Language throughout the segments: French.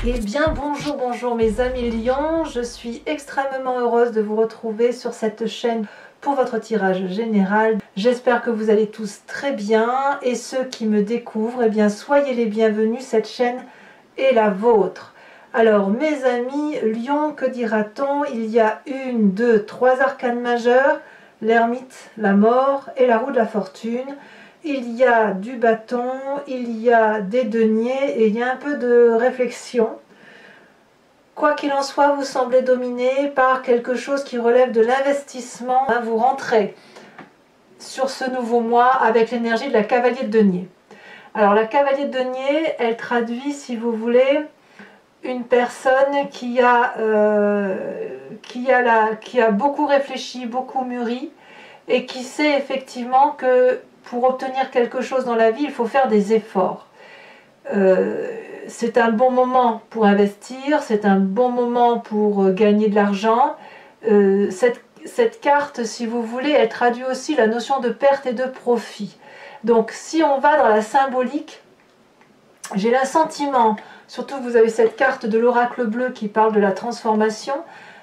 Eh bien bonjour, bonjour mes amis lions, je suis extrêmement heureuse de vous retrouver sur cette chaîne pour votre tirage général. J'espère que vous allez tous très bien et ceux qui me découvrent, eh bien soyez les bienvenus, cette chaîne est la vôtre. Alors mes amis lions, que dira-t-on? Il y a une, deux, trois arcanes majeures, l'ermite, la mort et la roue de la fortune. Il y a du bâton, il y a des deniers et il y a un peu de réflexion. Quoi qu'il en soit, vous semblez dominé par quelque chose qui relève de l'investissement. Vous rentrez sur ce nouveau mois avec l'énergie de la cavalier de denier. Alors la cavalier de denier, elle traduit, si vous voulez, une personne qui a beaucoup réfléchi, beaucoup mûri et qui sait effectivement que pour obtenir quelque chose dans la vie, il faut faire des efforts. C'est un bon moment pour investir, c'est un bon moment pour gagner de l'argent. Cette carte, si vous voulez, elle traduit aussi la notion de perte et de profit. Donc si on va dans la symbolique, j'ai l'assentiment, surtout que vous avez cette carte de l'oracle bleu qui parle de la transformation,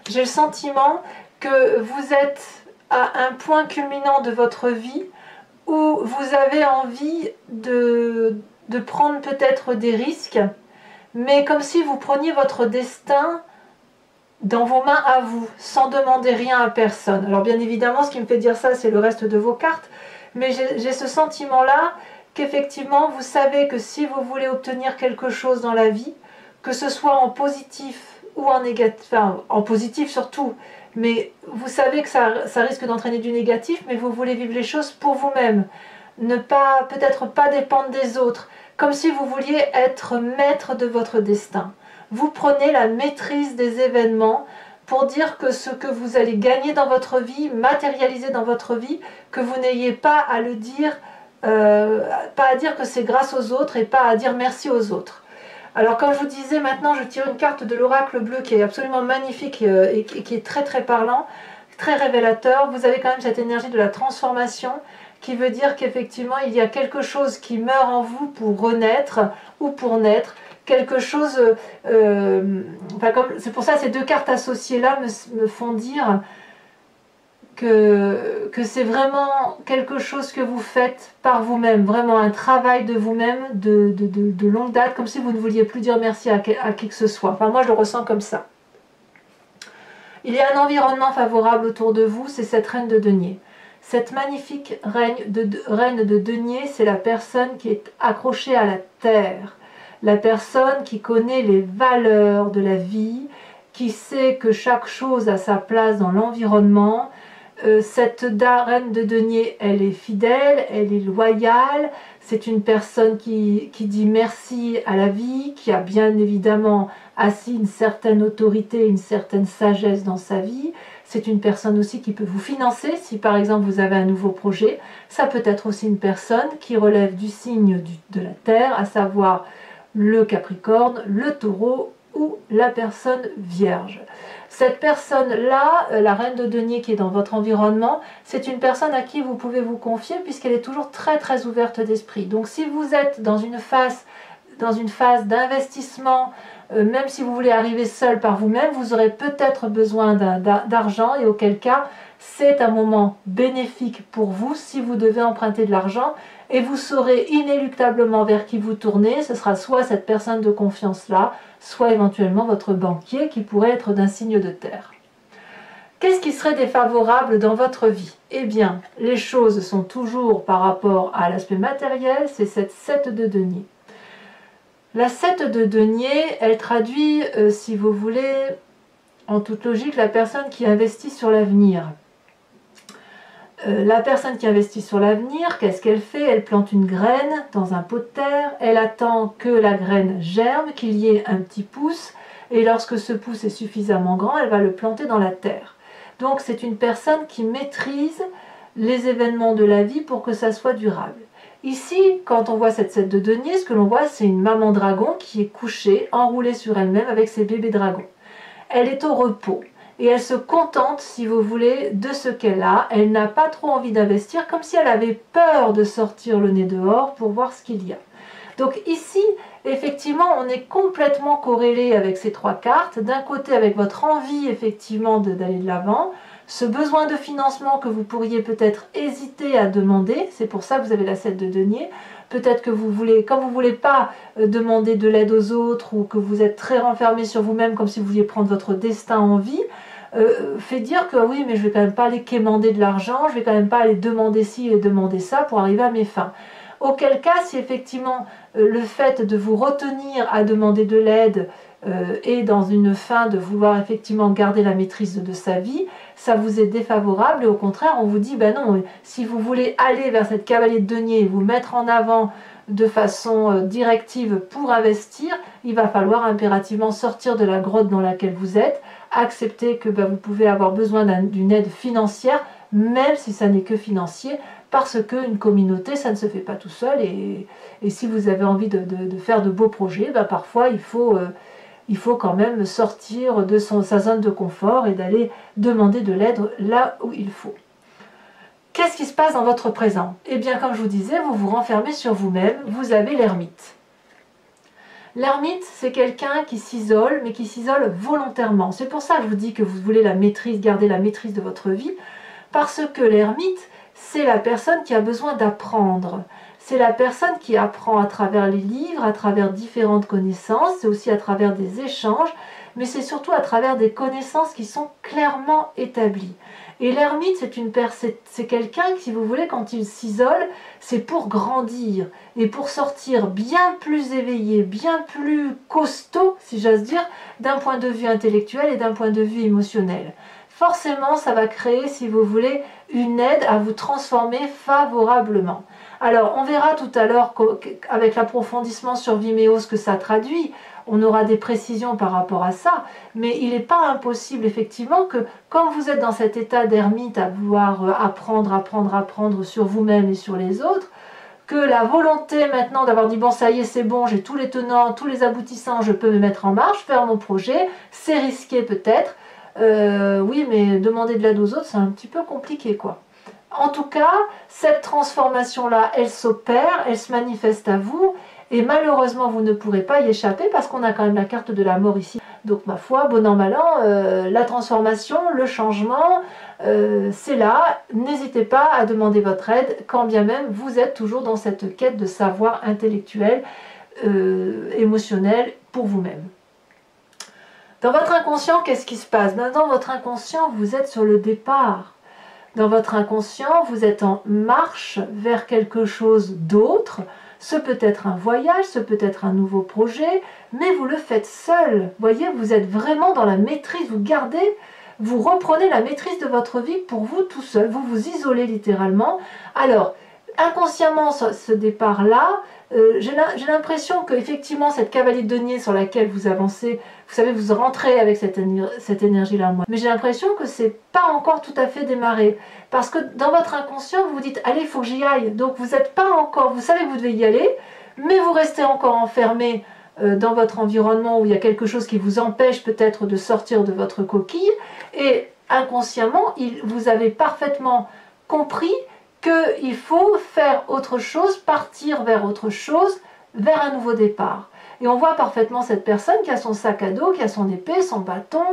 j'ai le sentiment que vous êtes à un point culminant de votre vie où vous avez envie de prendre peut-être des risques, mais comme si vous preniez votre destin dans vos mains à vous, sans demander rien à personne. Alors bien évidemment, ce qui me fait dire ça, c'est le reste de vos cartes, mais j'ai ce sentiment-là qu'effectivement, vous savez que si vous voulez obtenir quelque chose dans la vie, que ce soit en positif ou en négatif, enfin en positif surtout, mais vous savez que ça risque d'entraîner du négatif, mais vous voulez vivre les choses pour vous-même, ne pas, peut-être pas dépendre des autres, comme si vous vouliez être maître de votre destin. Vous prenez la maîtrise des événements pour dire que ce que vous allez gagner dans votre vie, matérialiser dans votre vie, que vous n'ayez pas à le dire, pas à dire que c'est grâce aux autres et pas à dire merci aux autres. Alors comme je vous disais, maintenant je tire une carte de l'oracle bleu qui est absolument magnifique et qui est très très parlant, très révélateur. Vous avez quand même cette énergie de la transformation qui veut dire qu'effectivement il y a quelque chose qui meurt en vous pour renaître ou pour naître. Quelque chose, c'est pour ça que ces deux cartes associées là me font dire que c'est vraiment quelque chose que vous faites par vous-même, vraiment un travail de vous-même de longue date, comme si vous ne vouliez plus dire merci à qui que ce soit. Enfin moi je le ressens comme ça. Il y a un environnement favorable autour de vous, c'est cette reine de denier. Cette magnifique reine de denier, c'est la personne qui est accrochée à la terre, la personne qui connaît les valeurs de la vie, qui sait que chaque chose a sa place dans l'environnement. Cette reine de denier, elle est fidèle, elle est loyale, c'est une personne qui dit merci à la vie, qui a bien évidemment assis une certaine autorité, une certaine sagesse dans sa vie. C'est une personne aussi qui peut vous financer, si par exemple vous avez un nouveau projet. Ça peut être aussi une personne qui relève du signe de la Terre, à savoir le Capricorne, le Taureau ou la personne Vierge. Cette personne-là, la reine de denier qui est dans votre environnement, c'est une personne à qui vous pouvez vous confier puisqu'elle est toujours très très ouverte d'esprit. Donc si vous êtes dans une phase d'investissement, même si vous voulez arriver seul par vous-même, vous aurez peut-être besoin d'argent et auquel cas c'est un moment bénéfique pour vous si vous devez emprunter de l'argent et vous saurez inéluctablement vers qui vous tournez. Ce sera soit cette personne de confiance-là, soit éventuellement votre banquier qui pourrait être d'un signe de terre. Qu'est-ce qui serait défavorable dans votre vie? Eh bien, les choses sont toujours par rapport à l'aspect matériel, c'est cette 7 de denier. La 7 de denier, elle traduit, si vous voulez, en toute logique, la personne qui investit sur l'avenir. La personne qui investit sur l'avenir, qu'est-ce qu'elle fait? Elle plante une graine dans un pot de terre, elle attend que la graine germe, qu'il y ait un petit pouce, et lorsque ce pouce est suffisamment grand, elle va le planter dans la terre. Donc c'est une personne qui maîtrise les événements de la vie pour que ça soit durable. Ici, quand on voit cette 7 de denier, ce que l'on voit, c'est une maman dragon qui est couchée, enroulée sur elle-même avec ses bébés dragons. Elle est au repos. Et elle se contente, si vous voulez, de ce qu'elle a. Elle n'a pas trop envie d'investir, comme si elle avait peur de sortir le nez dehors pour voir ce qu'il y a. Donc ici, effectivement, on est complètement corrélé avec ces trois cartes. D'un côté, avec votre envie, effectivement, d'aller de l'avant, ce besoin de financement que vous pourriez peut-être hésiter à demander, c'est pour ça que vous avez la 7 de denier. Peut-être que vous voulez, comme vous ne voulez pas demander de l'aide aux autres, ou que vous êtes très renfermé sur vous-même, comme si vous vouliez prendre votre destin en vie, fait dire que oui, mais je vais quand même pas aller quémander de l'argent, je vais quand même pas aller demander ci et demander ça pour arriver à mes fins. Auquel cas, si effectivement le fait de vous retenir à demander de l'aide est dans une fin de vouloir effectivement garder la maîtrise de sa vie, ça vous est défavorable et au contraire on vous dit ben non, si vous voulez aller vers cette cavalier de denier et vous mettre en avant de façon directive pour investir, il va falloir impérativement sortir de la grotte dans laquelle vous êtes, accepter que vous pouvez avoir besoin d'une aide financière, même si ça n'est que financier, parce qu'une communauté, ça ne se fait pas tout seul, et si vous avez envie de faire de beaux projets, parfois il faut quand même sortir de sa zone de confort et d'aller demander de l'aide là où il faut. Qu'est-ce qui se passe dans votre présent? Eh bien, comme je vous disais, vous vous renfermez sur vous-même, vous avez l'ermite. L'ermite, c'est quelqu'un qui s'isole, mais qui s'isole volontairement. C'est pour ça que je vous dis que vous voulez la maîtrise, garder la maîtrise de votre vie, parce que l'ermite, c'est la personne qui a besoin d'apprendre. C'est la personne qui apprend à travers les livres, à travers différentes connaissances, c'est aussi à travers des échanges, mais c'est surtout à travers des connaissances qui sont clairement établies. Et l'ermite, c'est quelqu'un qui, si vous voulez, quand il s'isole, c'est pour grandir et pour sortir bien plus éveillé, bien plus costaud, si j'ose dire, d'un point de vue intellectuel et d'un point de vue émotionnel. Forcément, ça va créer, si vous voulez, une aide à vous transformer favorablement. Alors, on verra tout à l'heure avec l'approfondissement sur Vimeo ce que ça traduit. On aura des précisions par rapport à ça, mais il n'est pas impossible effectivement que quand vous êtes dans cet état d'ermite à vouloir apprendre sur vous-même et sur les autres, que la volonté maintenant d'avoir dit bon ça y est c'est bon, j'ai tous les tenants, tous les aboutissants, je peux me mettre en marche, faire mon projet, c'est risqué peut-être, oui mais demander de l'aide aux autres c'est un petit peu compliqué quoi. En tout cas, cette transformation-là, elle s'opère, elle se manifeste à vous, et malheureusement, vous ne pourrez pas y échapper parce qu'on a quand même la carte de la mort ici. Donc, ma foi, bon an, mal an, la transformation, le changement, c'est là. N'hésitez pas à demander votre aide, quand bien même vous êtes toujours dans cette quête de savoir intellectuel, émotionnel pour vous-même. Dans votre inconscient, qu'est-ce qui se passe? Dans votre inconscient, vous êtes sur le départ. Dans votre inconscient, vous êtes en marche vers quelque chose d'autre. Ce peut être un voyage, ce peut être un nouveau projet, mais vous le faites seul. Vous voyez, vous êtes vraiment dans la maîtrise, vous reprenez la maîtrise de votre vie pour vous tout seul. Vous vous isolez littéralement. Alors, inconsciemment, ce départ-là, j'ai l'impression que effectivement cette cavalier de denier sur laquelle vous avancez, vous savez, vous rentrez avec cette énergie-là, mais j'ai l'impression que c'est pas encore tout à fait démarré, parce que dans votre inconscient, vous vous dites, allez, il faut que j'y aille, donc vous n'êtes pas encore, vous savez que vous devez y aller, mais vous restez encore enfermé dans votre environnement où il y a quelque chose qui vous empêche peut-être de sortir de votre coquille, et inconsciemment, vous avez parfaitement compris qu'il faut faire autre chose, partir vers autre chose, vers un nouveau départ. Et on voit parfaitement cette personne qui a son sac à dos, qui a son épée, son bâton,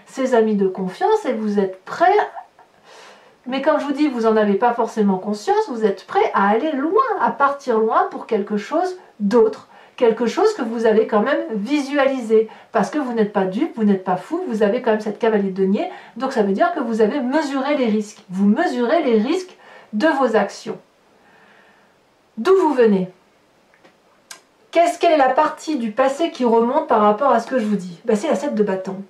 ses amis de confiance, et vous êtes prêt, mais comme je vous dis, vous n'en avez pas forcément conscience, vous êtes prêt à aller loin, à partir loin pour quelque chose d'autre. Quelque chose que vous avez quand même visualisé, parce que vous n'êtes pas dupe, vous n'êtes pas fou, vous avez quand même cette cavalier de denier, donc ça veut dire que vous avez mesuré les risques. Vous mesurez les risques de vos actions. D'où vous venez? Quelle est la partie du passé qui remonte par rapport à ce que je vous dis? C'est la 7 de bâton.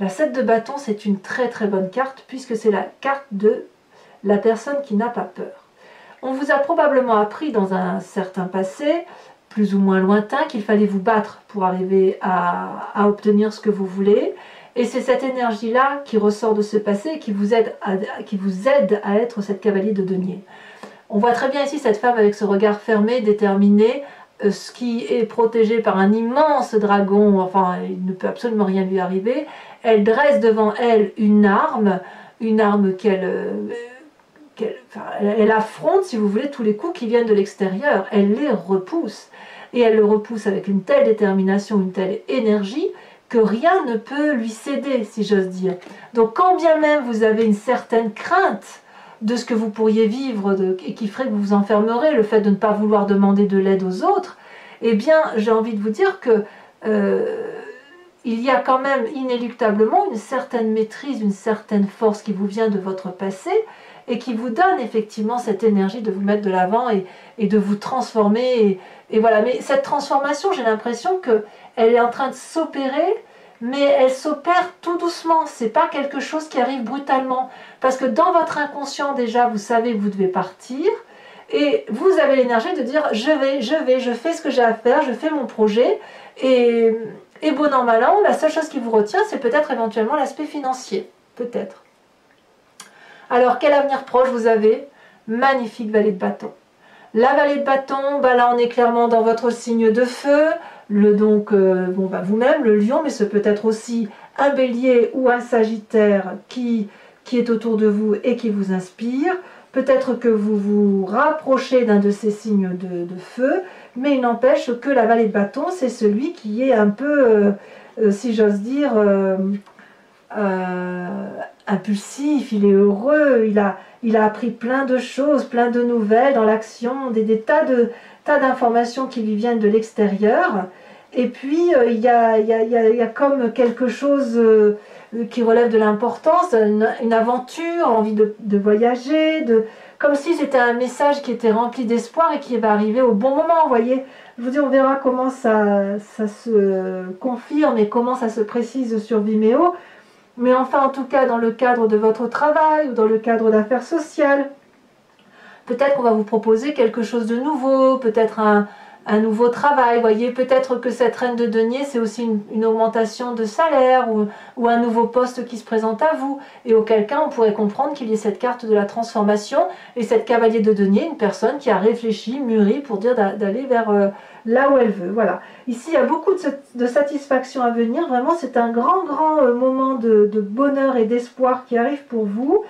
La 7 de bâton, c'est une très très bonne carte, puisque c'est la carte de la personne qui n'a pas peur. On vous a probablement appris dans un certain passé, plus ou moins lointain, qu'il fallait vous battre pour arriver à obtenir ce que vous voulez. Et c'est cette énergie-là qui ressort de ce passé et qui vous aide à être cette cavalier de denier. On voit très bien ici cette femme avec ce regard fermé, déterminé, ce qui est protégé par un immense dragon, enfin il ne peut absolument rien lui arriver. Elle dresse devant elle une arme qu'elle affronte, si vous voulez, tous les coups qui viennent de l'extérieur. Elle les repousse. et elle le repousse avec une telle détermination, une telle énergie, que rien ne peut lui céder, si j'ose dire. Donc quand bien même vous avez une certaine crainte de ce que vous pourriez vivre et qui ferait que vous vous enfermerez, le fait de ne pas vouloir demander de l'aide aux autres, eh bien j'ai envie de vous dire que il y a quand même inéluctablement une certaine maîtrise, une certaine force qui vous vient de votre passé et qui vous donne effectivement cette énergie de vous mettre de l'avant et de vous transformer. Et voilà. Mais cette transformation, j'ai l'impression qu'elle est en train de s'opérer, mais elle s'opère tout doucement. C'est pas quelque chose qui arrive brutalement. Parce que dans votre inconscient, déjà, vous savez que vous devez partir. Et vous avez l'énergie de dire je fais ce que j'ai à faire, je fais mon projet. Et bon an, mal an, la seule chose qui vous retient, c'est peut-être éventuellement l'aspect financier. Peut-être. Alors, quel avenir proche vous avez? Magnifique vallée de bâton. La vallée de bâton, là on est clairement dans votre signe de feu, vous-même, le lion, mais ce peut être aussi un bélier ou un sagittaire qui est autour de vous et qui vous inspire. Peut-être que vous vous rapprochez d'un de ces signes de feu, mais il n'empêche que la vallée de bâton, c'est celui qui est un peu, si j'ose dire, impulsif, il est heureux, il a appris plein de choses, plein de nouvelles dans l'action, des tas d'informations qui lui viennent de l'extérieur. Et puis il y a comme quelque chose qui relève de l'importance, une aventure, envie de voyager, comme si c'était un message qui était rempli d'espoir et qui va arriver au bon moment, vous voyez. Je vous dis, on verra comment ça se confirme et comment ça se précise sur Vimeo. Mais enfin, en tout cas, dans le cadre de votre travail ou dans le cadre d'affaires sociales, peut-être qu'on va vous proposer quelque chose de nouveau, peut-être un nouveau travail, voyez, peut-être que cette reine de denier, c'est aussi une augmentation de salaire ou un nouveau poste qui se présente à vous, et auquel cas on pourrait comprendre qu'il y ait cette carte de la transformation, et cette cavalier de denier, une personne qui a réfléchi, mûri, pour dire d'aller vers là où elle veut, voilà. Ici, il y a beaucoup de satisfaction à venir, vraiment, c'est un grand moment de bonheur et d'espoir qui arrive pour vous.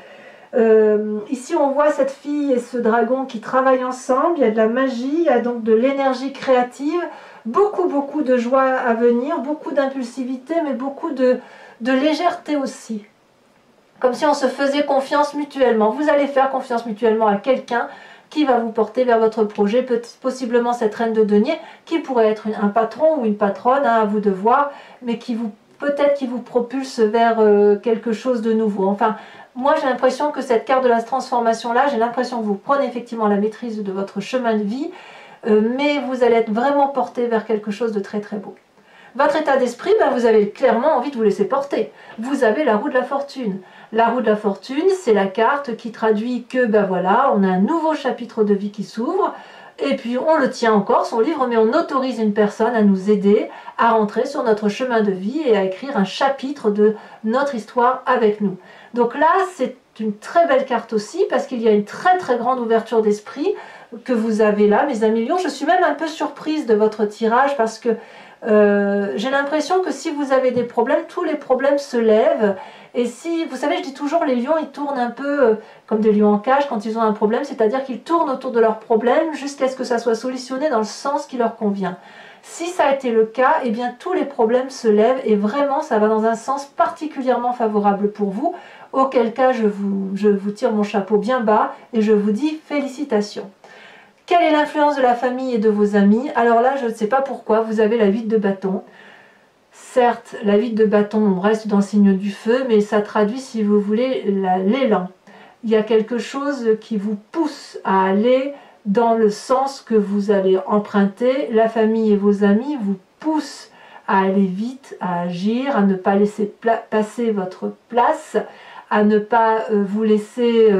Ici on voit cette fille et ce dragon qui travaillent ensemble, il y a de la magie, il y a donc de l'énergie créative, beaucoup de joie à venir, beaucoup d'impulsivité, mais beaucoup de légèreté aussi. Comme si on se faisait confiance mutuellement. Vous allez faire confiance mutuellement à quelqu'un qui va vous porter vers votre projet, possiblement cette reine de denier, qui pourrait être un patron ou une patronne, à vous de voir, mais peut-être qui vous propulse vers quelque chose de nouveau. Enfin, moi j'ai l'impression que cette carte de la transformation là, j'ai l'impression que vous prenez effectivement la maîtrise de votre chemin de vie, mais vous allez être vraiment porté vers quelque chose de très beau. Votre état d'esprit, vous avez clairement envie de vous laisser porter. Vous avez la roue de la fortune. La roue de la fortune, c'est la carte qui traduit que voilà, on a un nouveau chapitre de vie qui s'ouvre, et puis on le tient encore, son livre, mais on autorise une personne à nous aider à rentrer sur notre chemin de vie et à écrire un chapitre de notre histoire avec nous. Donc là, c'est une très belle carte aussi, parce qu'il y a une très grande ouverture d'esprit que vous avez là, mes amis lions. Je suis même un peu surprise de votre tirage, parce que j'ai l'impression que si vous avez des problèmes, tous les problèmes se lèvent. Et si, vous savez, je dis toujours, les lions, ils tournent un peu comme des lions en cage quand ils ont un problème, c'est-à-dire qu'ils tournent autour de leur problème jusqu'à ce que ça soit solutionné dans le sens qui leur convient. Si ça a été le cas, eh bien tous les problèmes se lèvent et vraiment ça va dans un sens particulièrement favorable pour vous, auquel cas je vous tire mon chapeau bien bas et je vous dis félicitations. Quelle est l'influence de la famille et de vos amis? Alors là, je ne sais pas pourquoi, vous avez la 8 de bâton. Certes, la 8 de bâton, on reste dans le signe du feu, mais ça traduit, si vous voulez, l'élan. Il y a quelque chose qui vous pousse à aller dans le sens que vous allez emprunter. La famille et vos amis vous poussent à aller vite, à agir, à ne pas laisser passer votre place, à ne pas vous laisser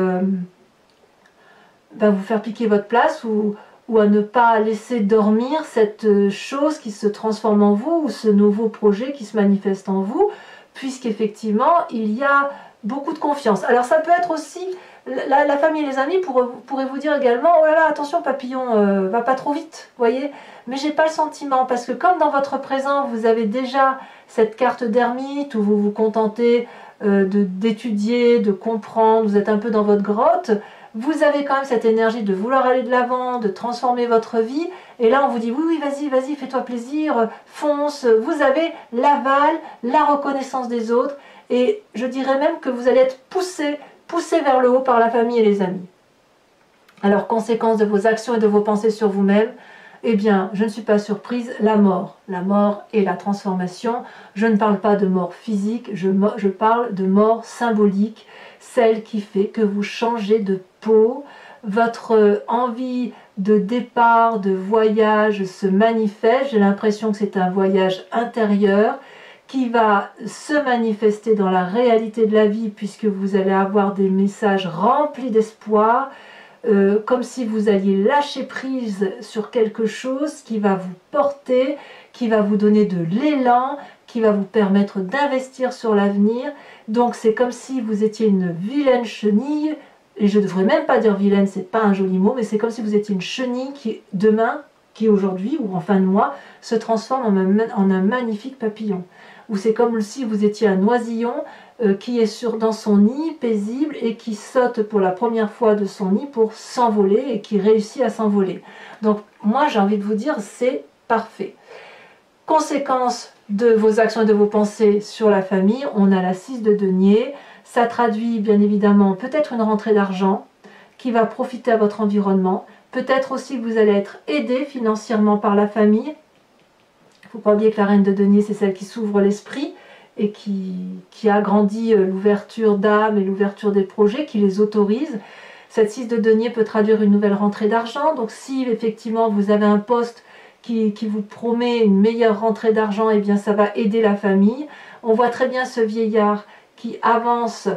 vous faire piquer votre place ou à ne pas laisser dormir cette chose qui se transforme en vous ou ce nouveau projet qui se manifeste en vous, puisqu'effectivement il y a beaucoup de confiance. Alors ça peut être aussi, la famille et les amis pourraient vous dire également, oh là là, attention papillon, va pas trop vite, voyez, mais j'ai pas le sentiment, parce que comme dans votre présent vous avez déjà cette carte d'ermite où vous vous contentez d'étudier, de comprendre, vous êtes un peu dans votre grotte, vous avez quand même cette énergie de vouloir aller de l'avant, de transformer votre vie, et là on vous dit oui, oui, vas-y, vas-y, fais-toi plaisir, fonce, vous avez l'aval, la reconnaissance des autres, et je dirais même que vous allez être poussé vers le haut par la famille et les amis. Alors, conséquence de vos actions et de vos pensées sur vous-même, eh bien, je ne suis pas surprise, la mort et la transformation. Je ne parle pas de mort physique, je parle de mort symbolique, celle qui fait que vous changez de peau, votre envie de départ, de voyage se manifeste. J'ai l'impression que c'est un voyage intérieur qui va se manifester dans la réalité de la vie, puisque vous allez avoir des messages remplis d'espoir, comme si vous alliez lâcher prise sur quelque chose qui va vous porter, qui va vous donner de l'élan, qui va vous permettre d'investir sur l'avenir. Donc c'est comme si vous étiez une vilaine chenille, et je ne devrais même pas dire vilaine, c'est pas un joli mot, mais c'est comme si vous étiez une chenille qui demain, qui aujourd'hui ou en fin de mois, se transforme en un magnifique papillon. Ou c'est comme si vous étiez un oisillon qui est dans son nid paisible et qui saute pour la première fois de son nid pour s'envoler et qui réussit à s'envoler. Donc moi j'ai envie de vous dire, c'est parfait. Conséquence de vos actions et de vos pensées sur la famille, on a la 6 de denier. Ça traduit bien évidemment peut-être une rentrée d'argent qui va profiter à votre environnement. Peut-être aussi que vous allez être aidé financièrement par la famille. Il ne faut pas oublier que la reine de denier, c'est celle qui s'ouvre l'esprit et qui agrandit l'ouverture d'âme et l'ouverture des projets, qui les autorise. Cette 6 de denier peut traduire une nouvelle rentrée d'argent. Donc si effectivement vous avez un poste qui vous promet une meilleure rentrée d'argent, eh bien ça va aider la famille. On voit très bien ce vieillard qui avance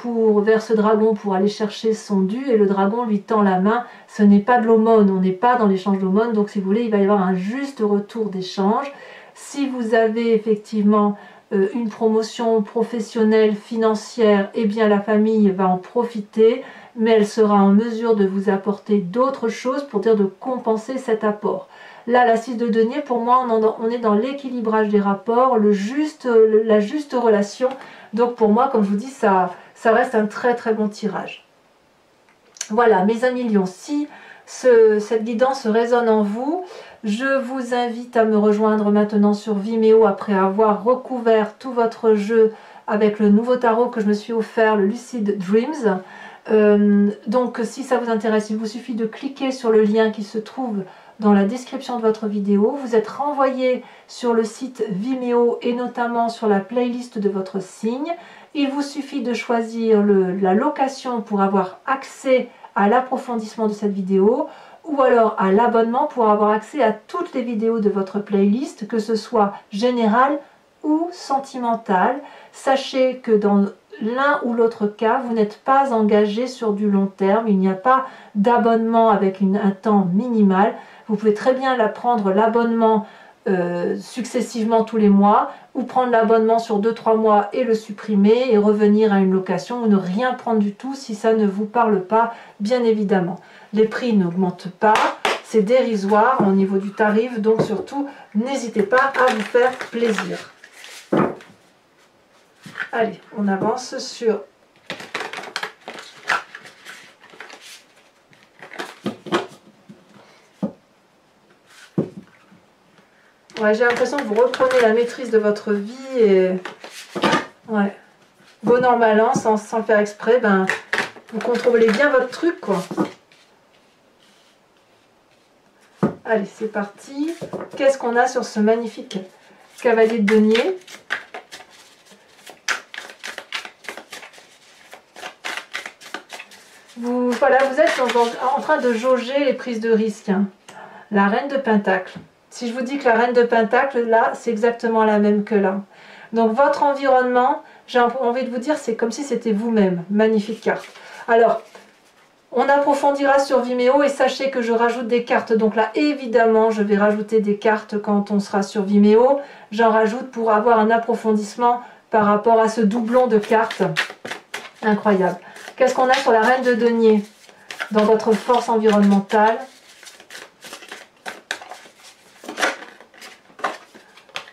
vers ce dragon pour aller chercher son dû, et le dragon lui tend la main. Ce n'est pas de l'aumône, on n'est pas dans l'échange d'aumône, donc si vous voulez, il va y avoir un juste retour d'échange. Si vous avez effectivement une promotion professionnelle, financière, eh bien la famille va en profiter, mais elle sera en mesure de vous apporter d'autres choses pour dire de compenser cet apport. Là, la 6 de denier, pour moi, on est dans l'équilibrage des rapports, la juste relation. Donc pour moi, comme je vous dis, ça reste un très très bon tirage. Voilà, mes amis lions, si cette guidance résonne en vous, je vous invite à me rejoindre maintenant sur Vimeo après avoir recouvert tout votre jeu avec le nouveau tarot que je me suis offert, le Lucid Dreams. Donc si ça vous intéresse, il vous suffit de cliquer sur le lien qui se trouve dans la description de votre vidéo. Vous êtes renvoyé sur le site Vimeo et notamment sur la playlist de votre signe. Il vous suffit de choisir la location pour avoir accès à l'approfondissement de cette vidéo, ou alors à l'abonnement pour avoir accès à toutes les vidéos de votre playlist, que ce soit générale ou sentimentale. Sachez que dans l'un ou l'autre cas, vous n'êtes pas engagé sur du long terme, il n'y a pas d'abonnement avec un temps minimal. Vous pouvez très bien prendre l'abonnement successivement tous les mois, ou prendre l'abonnement sur 2-3 mois et le supprimer et revenir à une location, ou ne rien prendre du tout si ça ne vous parle pas, bien évidemment. Les prix n'augmentent pas, c'est dérisoire au niveau du tarif, donc surtout n'hésitez pas à vous faire plaisir. Allez, on avance sur ouais, j'ai l'impression que vous reprenez la maîtrise de votre vie et ouais, bon an mal an, sans le faire exprès, ben, vous contrôlez bien votre truc, quoi. Allez, c'est parti. Qu'est-ce qu'on a sur ce magnifique cavalier de denier? Voilà, vous êtes en train de jauger les prises de risque. Hein. La reine de Pentacle. Si je vous dis que la reine de Pentacle, là, c'est exactement la même que là. Donc votre environnement, j'ai envie de vous dire, c'est comme si c'était vous-même. Magnifique carte. Alors, on approfondira sur Vimeo et sachez que je rajoute des cartes. Donc là, évidemment, je vais rajouter des cartes quand on sera sur Vimeo. J'en rajoute pour avoir un approfondissement par rapport à ce doublon de cartes. Incroyable. Qu'est-ce qu'on a sur la reine de denier dans votre force environnementale?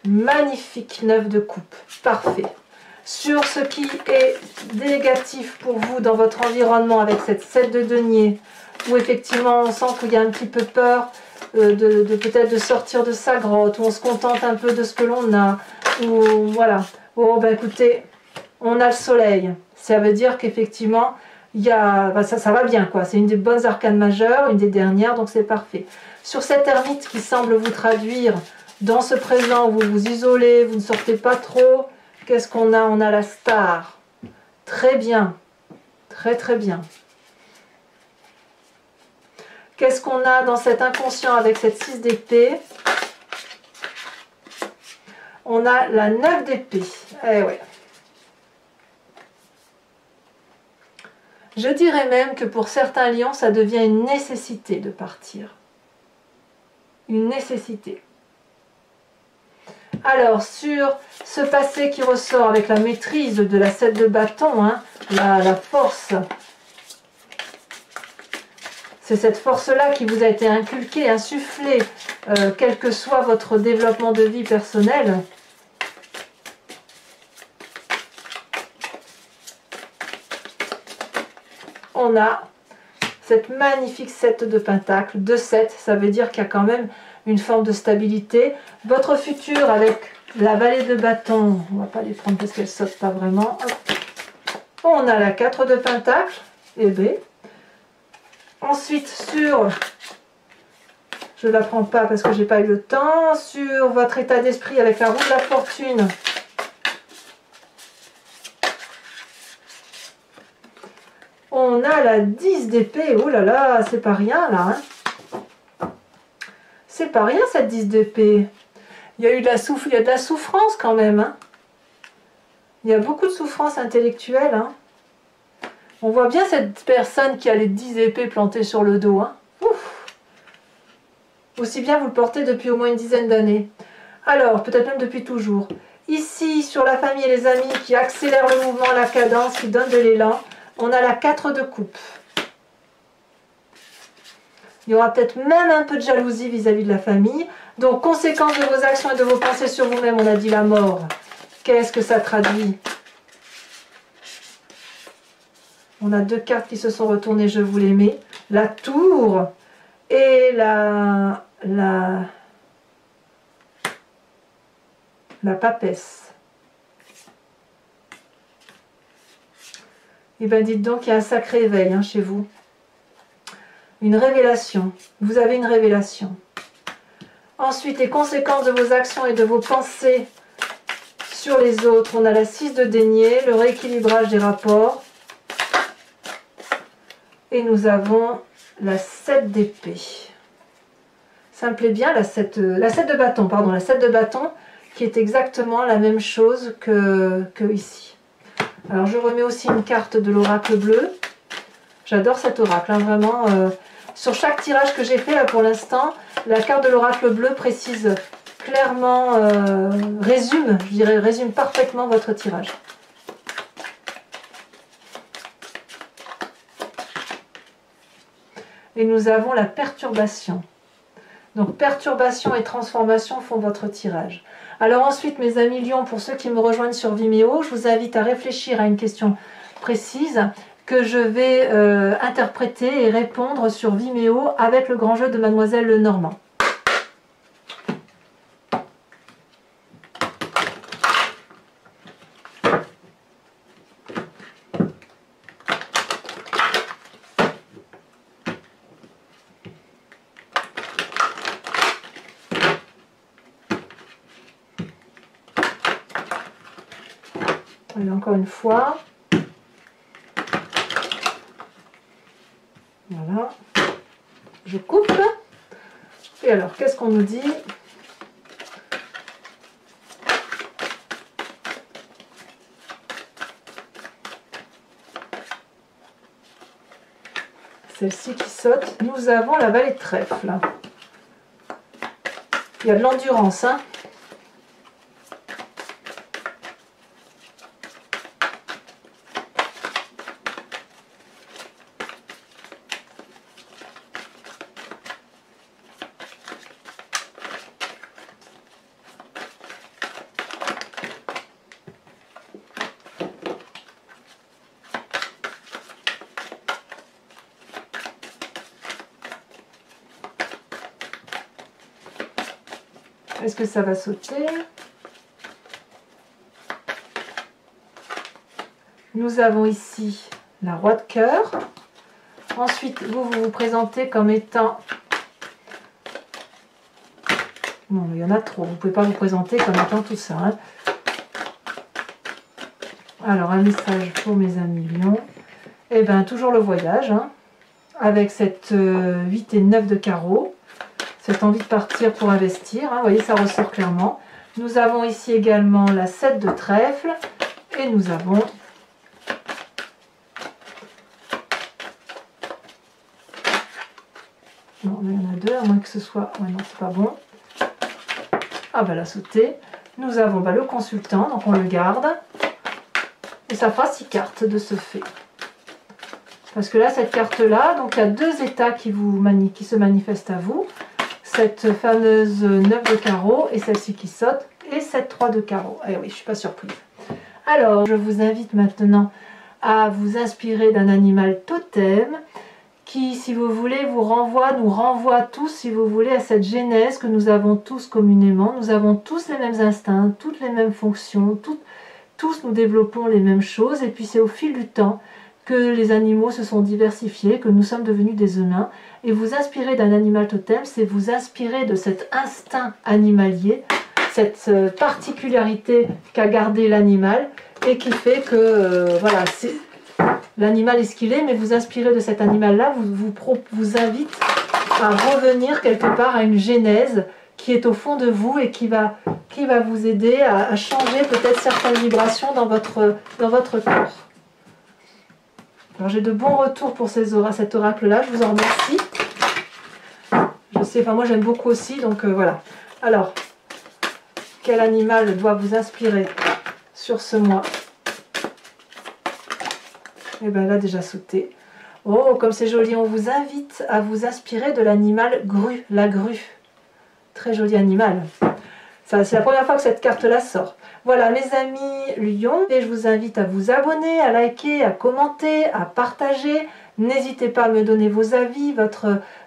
Magnifique 9 de coupe. Parfait. Sur ce qui est négatif pour vous dans votre environnement avec cette 7 de denier, où effectivement on sent qu'il y a un petit peu peur de peut-être de sortir de sa grotte, où on se contente un peu de ce que l'on a, ou voilà. Bon ben écoutez, on a le soleil, ça veut dire qu'effectivement il y a, ben ça va bien quoi, c'est une des bonnes arcanes majeures, une des dernières, donc c'est parfait. Sur cette ermite qui semble vous traduire dans ce présent où vous vous isolez, vous ne sortez pas trop, qu'est-ce qu'on a? On a la star. Très bien, très très bien. Qu'est-ce qu'on a dans cet inconscient avec cette 6 d'épée? On a la 9 d'épée. Eh ouais. Je dirais même que pour certains lions, ça devient une nécessité de partir. Une nécessité. Alors, sur ce passé qui ressort avec la maîtrise de la 7 de bâton, hein, la force, c'est cette force-là qui vous a été inculquée, insufflée, quel que soit votre développement de vie personnel. On a cette magnifique 7 de pentacle, 2-7, ça veut dire qu'il y a quand même une forme de stabilité. Votre futur avec la vallée de bâton, on ne va pas les prendre parce qu'elles ne sautent pas vraiment. On a la 4 de pentacle, et B. Ensuite, je ne la prends pas parce que j'ai pas eu le temps, sur votre état d'esprit avec la roue de la fortune. On a la 10 d'épée, oh là là, c'est pas rien là. Hein. C'est pas rien cette 10 d'épée. Il y a eu de la souffrance quand même. Hein. Il y a beaucoup de souffrance intellectuelle. Hein. On voit bien cette personne qui a les 10 épées plantées sur le dos. Hein. Ouf. Aussi bien vous le portez depuis au moins une dizaine d'années. Alors, peut-être même depuis toujours. Ici, sur la famille et les amis qui accélèrent le mouvement, la cadence, qui donnent de l'élan, on a la 4 de coupe. Il y aura peut-être même un peu de jalousie vis-à-vis de la famille. Donc, conséquence de vos actions et de vos pensées sur vous-même, on a dit la mort. Qu'est-ce que ça traduit? On a deux cartes qui se sont retournées, je vous les mets. La tour et la papesse. Et bien dites donc, il y a un sacré éveil hein, chez vous. Une révélation. Vous avez une révélation. Ensuite, les conséquences de vos actions et de vos pensées sur les autres. On a la 6 de denier, le rééquilibrage des rapports. Et nous avons la 7 d'épée. Ça me plaît bien, la 7 de bâton, pardon, la 7 de bâton, qui est exactement la même chose que ici. Alors je remets aussi une carte de l'oracle bleu. J'adore cet oracle, hein, vraiment. Sur chaque tirage que j'ai fait là pour l'instant, la carte de l'oracle bleu précise clairement, résume parfaitement votre tirage. Et nous avons la perturbation. Donc perturbation et transformation font votre tirage. Alors ensuite, mes amis Lions, pour ceux qui me rejoignent sur Vimeo, je vous invite à réfléchir à une question précise que je vais interpréter et répondre sur Vimeo avec le grand jeu de Mademoiselle Lenormand. Et encore une fois. Voilà. Je coupe. Et alors, qu'est-ce qu'on nous dit? Celle-ci qui saute. Nous avons la vallée de trèfle. Il y a de l'endurance, hein. Est-ce que ça va sauter? Nous avons ici la roi de cœur. Ensuite, vous vous présentez comme étant... Non, il y en a trop. Vous ne pouvez pas vous présenter comme étant tout ça. Hein. Alors, un message pour mes amis lions. Eh bien, toujours le voyage. Hein, avec cette 8 et 9 de carreau. Cette envie de partir pour investir. Hein, vous voyez, ça ressort clairement. Nous avons ici également la 7 de trèfle. Et nous avons... Non, il y en a deux, à moins que ce soit... Ouais, non, c'est pas bon. Ah, bah, la sauter. Nous avons le consultant, donc on le garde. Et ça fera 6 cartes de ce fait. Parce que là, cette carte-là, donc il y a deux états qui se manifestent à vous. Cette fameuse 9 de carreau et celle-ci qui saute. Et cette 3 de carreau. Eh oui, je ne suis pas surprise. Alors, je vous invite maintenant à vous inspirer d'un animal totem qui, si vous voulez, nous renvoie tous, si vous voulez, à cette genèse que nous avons tous communément. Nous avons tous les mêmes instincts, toutes les mêmes fonctions, tous nous développons les mêmes choses. Et puis c'est au fil du temps que les animaux se sont diversifiés, que nous sommes devenus des humains. Et vous inspirer d'un animal totem, c'est vous inspirer de cet instinct animalier, cette particularité qu'a gardé l'animal et qui fait que, voilà, l'animal est ce qu'il est, mais vous inspirez de cet animal-là, vous invite à revenir quelque part à une genèse qui est au fond de vous et qui va vous aider à changer peut-être certaines vibrations dans votre corps. Alors j'ai de bons retours pour cet oracle-là, je vous en remercie. Je sais, enfin moi j'aime beaucoup aussi, donc voilà. Alors, quel animal doit vous inspirer sur ce mois? Et bien là déjà sauté. Oh, comme c'est joli, on vous invite à vous inspirer de l'animal grue, la grue. Très joli animal. C'est la première fois que cette carte-là sort. Voilà mes amis lions, et je vous invite à vous abonner, à liker, à commenter, à partager. N'hésitez pas à me donner vos avis,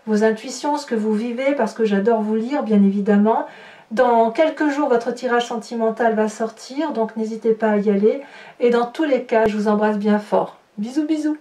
vos intuitions, ce que vous vivez, parce que j'adore vous lire, bien évidemment. Dans quelques jours, votre tirage sentimental va sortir, donc n'hésitez pas à y aller. Et dans tous les cas, je vous embrasse bien fort. Bisous, bisous.